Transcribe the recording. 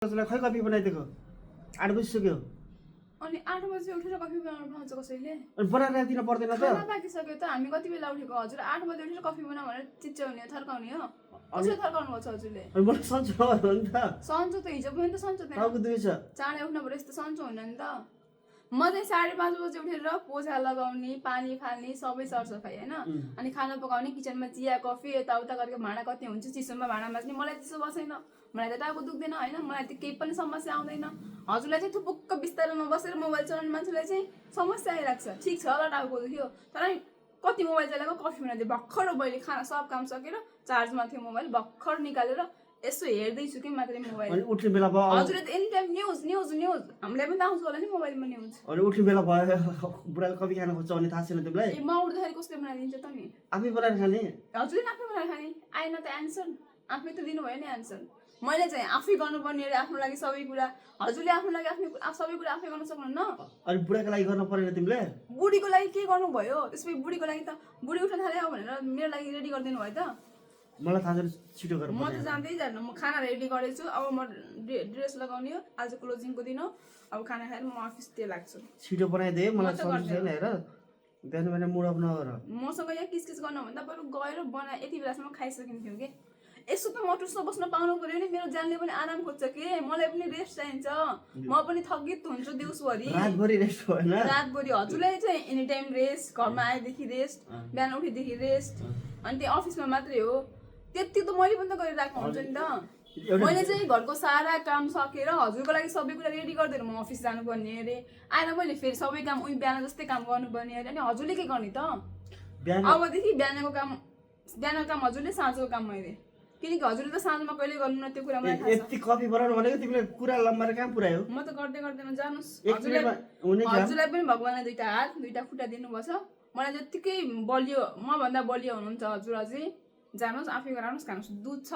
खै कफी बनाइदिएको 8 बजिसक्यो अनि 8 बजे उठेर कफी बनाउनु पाउँछ कसैले? अनि बनाएर राख्दिन पर्दैन त खाना पाकिसक्यो त हामी कति बेला उठेको हजुर 8 बजे उठेर कफी बनाऊ भनेर चिच्याउने थर्काउने हो कसरी थर्काउनु भएको छ हजुरले? अनि मलाई सन्चो नभएर नि त सन्चो त हिजो पनि त सन्चो थिएन टाउको दुखेछ चाँडै उठ्नु पर्यो यस्तो सन्चो हुन्न नि त म चाहिँ 5:30 बजे उठेर पोछा लगाउने पानी फाल्ने सबै सरसफाइ हैन अनि खाना पकाउने किचनमा चिया कफी यताउता गरेको भाँडा कति हुन्छ चिसोमा भाँडा माझ्ने मलाई त्यसो बसेन मलाई त टाउको दुख्दैन हैन मलाई त केही पनि समस्या आउँदैन हजुरलाई चाहिँ थुपुक्क बिस्तारमा बसेर मोबाइल चलाउने मान्छेलाई चाहिँ समस्या आइराख्छ ठीक छ ल टाउको दुख्यो तर कति मोबाइल चलाएको कफी बनाइदियो भर्खर मैले खाना सब काम सकेर चार्जमा थियो मोबाइल भर्खर निकालेर यसो हेर्दैछु कि मात्रै मोबाइल अनि उठ्ने बेला भयो हजुरले त any time news news news हामीलाई पनि त आउँछ होला नि मोबाइलमा न्यूज अनि उठ्ने बेला भयो बुढाले कफी खान खोज्छ भने थाहा छैन तिमीलाई ए म उठ्दाखेरि कसले बनाइदिन्छ त नि आफै बनाएर खाने हजुरले आफै बनाएर खाने आएन त एन्सर आफै त दिनुभयो नि एन्सर मैले चाहिँ आफै गर्नुपर्ने अरे आफ्नो लागि सबै कुरा हजुरले आफ्नो लागि सबै कुरा आफै गर्न सक्नुहुन्न अनि बुढाको लागि गर्न परेन तिमीले बुढीको लागि के गर्नुभयो त्यसपछि बुढीको लागि त बुढी उठ्न थाल्यो भनेर मेरो लागि रेडी गरिदिनु भयो त मलाई थाहा छैन छिटो गर म त जान्दै जान्न म खाना रेडी गरेछु अब म ड्रेस लगाउने हो आज क्लोजिङको दिन हो अब खाना खाएर म अफिसतिर लाग्छु छिटो बनाइदे मलाई सन्चो छैन हेर बिहान बिहान मुड अफ नगर मसँग यहाँ किसकिस गर्नुभन्दा बरु गएर बना यति बेलासम्म खाइसकिन्थ्यो कि यसो त म टुस्न बस्न पाउनु पर्यो नि मेरो जानले पनि आराम खोज्छ के मलाई पनि रेस्ट चाहिन्छ म पनि थकित हुन्छु दिउँसभरि रातभरि रेस्ट होइन रातभरि हजुरलाई चाहिँ एनी टाइम रेस्ट घरमा आएदेखि रेस्ट बिहान उठेदेखि रेस्ट अनि त्यो अफिसमा मात्रै हो त्यति त मैले पनि त गरिरहेको हुन्छ नि त मैले चाहिँ घरको सारा काम सकेर हजुरको लागि सबै कुरा रेडी गरिदिएर म अफिस जानुपर्ने अरे आएर मैले फेरि सबै काम उही बिहान जस्तै काम गर्नुपर्ने अरे अनि हजुरले के गर्ने त अबदेखि बिहानको काम हजुरले साँझको काम मैले किनकि हजुरले त साँझमा कहिले गर्नु न त्यो कुरा मलाई थाहा छ यति कफी बनाउनु भनेको तिमीले कुरा लम्बाएर कहाँ पुर्यायो म त गर्दै गर्दैन जानुस् हुने हजुरलाई पनि भगवानले दुईटा हात दुईटा खुट्टा दिनुभएको छ मलाई जत्तिकै बलियो म भन्दा बलियो हुनुहुन्छ हजुर अझै जानुस् आफै गराउनुहोस् खानुहोस् दुध छ